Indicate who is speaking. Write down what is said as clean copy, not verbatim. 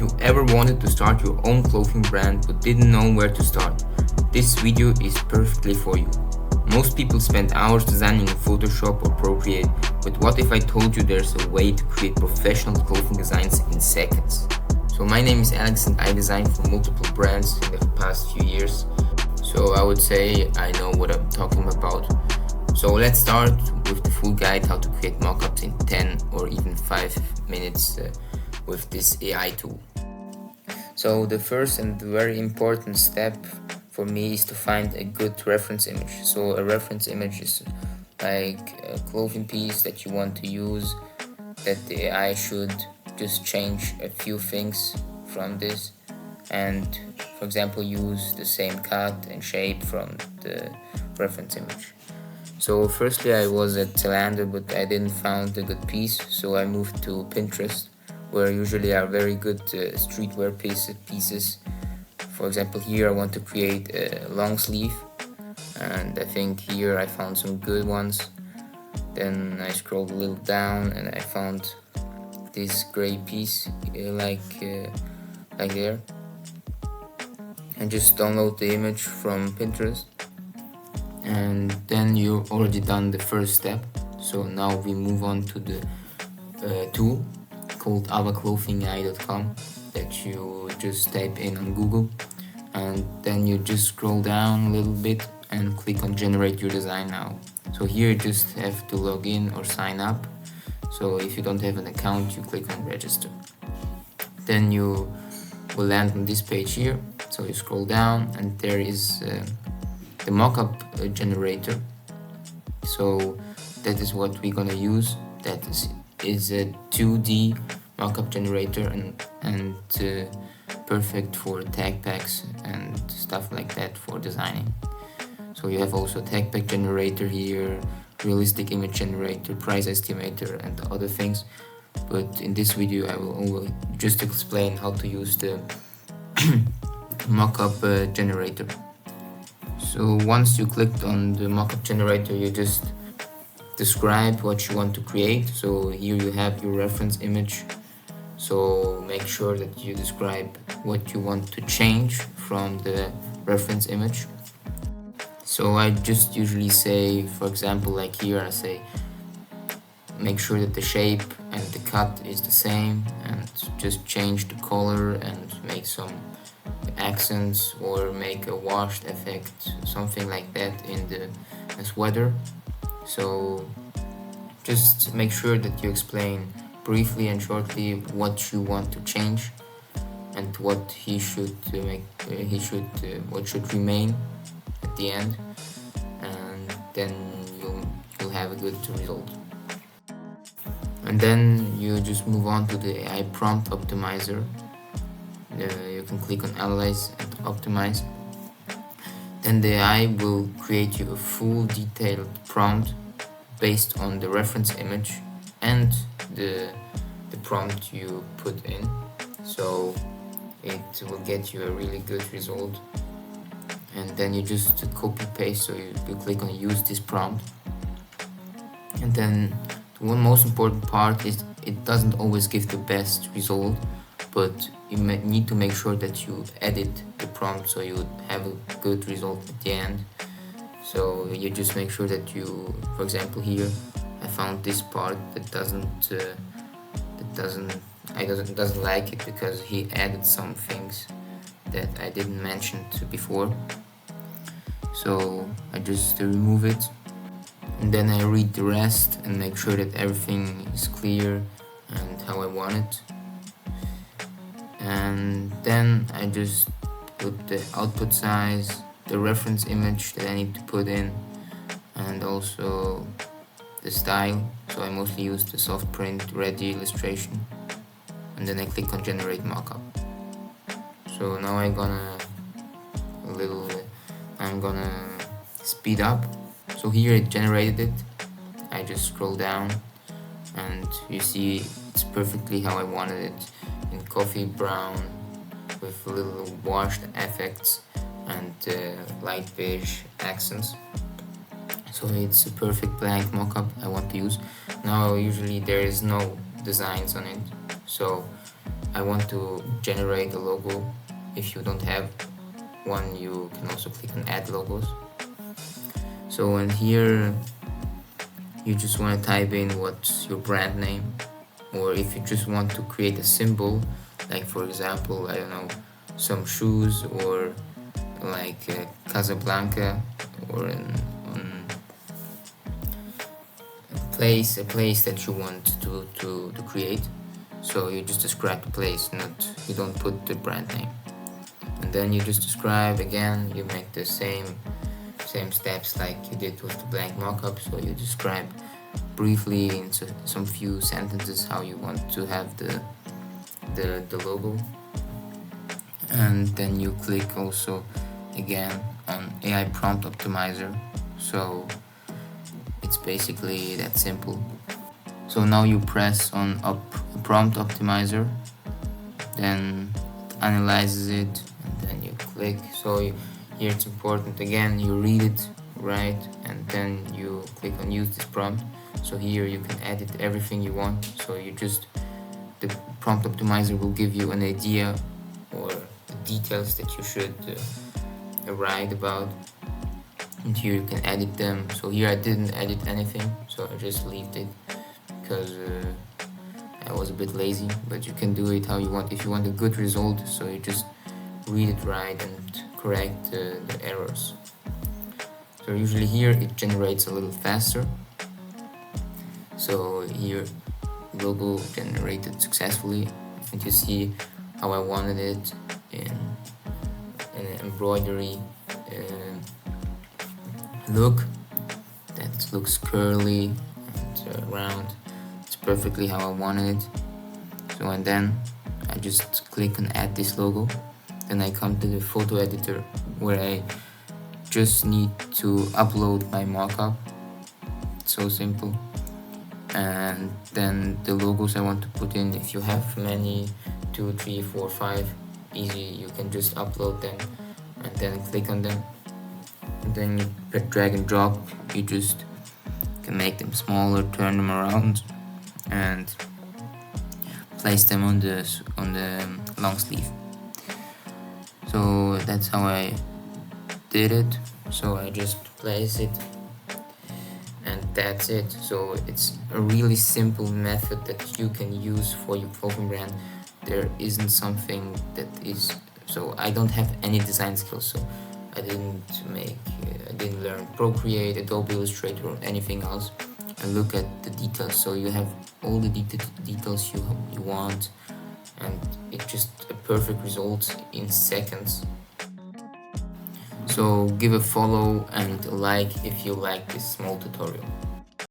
Speaker 1: you ever wanted to start your own clothing brand but didn't know where to start, this video is perfectly for you. Most people spend hours designing in Photoshop or Procreate, but what if I told you there's a way to create professional clothing designs in seconds? So my name is Alex and I design for multiple brands in the past few years. So I would say I know what I'm talking about. So let's start with the full guide how to create mockups in 10 or even 5 minutes with this AI tool. So the first and very important step for me is to find a good reference image. So a reference image is like a clothing piece that you want to use, that the AI should just change a few things from this and, for example, use the same cut and shape from the reference image. So firstly I was at Zalando, but I didn't find a good piece, so I moved to Pinterest, where usually are very good streetwear pieces. For example, here I want to create a long sleeve, and I think here I found some good ones. Then I scrolled a little down and I found this gray piece like there, and just download the image from Pinterest, and then you've already done the first step. So now we move on to the tool called awaclothingai.com that you just type in on Google, and then you just scroll down a little bit and click on generate your design now. So here you just have to log in or sign up. So if you don't have an account, you click on register. Then you will land on this page here. So you scroll down and there is the mockup generator. So that is what we're gonna use. That is a 2D mockup generator and perfect for tag packs and stuff like that for designing. So you have also tag pack generator here, realistic image generator, price estimator and other things. But in this video I will only just explain how to use the mockup generator. So once you clicked on the mockup generator, you just describe what you want to create. So here you have your reference image. So make sure that you describe what you want to change from the reference image. So I just usually say, for example, like here I say, make sure that the shape and the cut is the same, and just change the color and make some accents or make a washed effect, something like that in the sweater. So just make sure that you explain briefly and shortly what you want to change and what he should make. What should remain at the end, and then you'll have a good result. And then you just move on to the AI prompt optimizer. You can click on analyze and optimize. Then the AI will create you a full detailed prompt based on the reference image and the prompt you put in. So it will get you a really good result. And then you just copy paste, so you click on use this prompt. And then the one most important part is it doesn't always give the best result, but you need to make sure that you edit the prompt so you have a good result at the end. So you just make sure that you, for example, here I found this part that doesn't like it because he added some things that I didn't mention before. So I just remove it, and then I read the rest and make sure that everything is clear and how I want it. And then I just put the output size, the reference image that I need to put in, and also the style. So I mostly use the soft print ready illustration, and then I click on generate mockup. So now I'm gonna speed up. So here it generated it. I just scroll down and you see it's perfectly how I wanted it, in coffee brown with little washed effects and light beige accents. So it's a perfect blank mockup I want to use. Now usually there is no designs on it, so I want to generate a logo. If you don't have one, you can also click on add logos. So in here you just want to type in what's your brand name, or if you just want to create a symbol, like for example, I don't know, some shoes, or like Casablanca, or a place that you want to create. So you just describe the place, you don't put the brand name. And then you just describe again, you make the same steps like you did with the blank mockup. So you describe briefly in some few sentences how you want to have the logo. And then you click also again on AI prompt optimizer. So it's basically that simple. So now you press on prompt optimizer, then it analyzes it, and then you click. So here it's important again, you read it right, and then you click on use this prompt. So here you can edit everything you want. So the prompt optimizer will give you an idea or the details that you should write about, and here you can edit them. So here I didn't edit anything, so I just left it because I was a bit lazy, but you can do it how you want if you want a good result. So you just read it right and correct the errors. So usually here it generates a little faster. So here logo generated successfully, and you see how I wanted it in an embroidery look that looks curly and round. It's perfectly how I wanted it. So and then I just click on add this logo. Then I come to the photo editor where I just need to upload my mockup. It's so simple. And then the logos I want to put in, if you have many, 2, 3, 4, 5, easy, you can just upload them and then click on them. And then you drag and drop, you just can make them smaller, turn them around, and place them on the long sleeve. So that's how I did it. So I just place it, and that's it. So it's a really simple method that you can use for your clothing brand. There isn't something that is, so I don't have any design skills, so I didn't learn Procreate, Adobe Illustrator, or anything else. And look at the details. So you have all the details you want, and it's just a perfect result in seconds. So give a follow and a like if you like this small tutorial.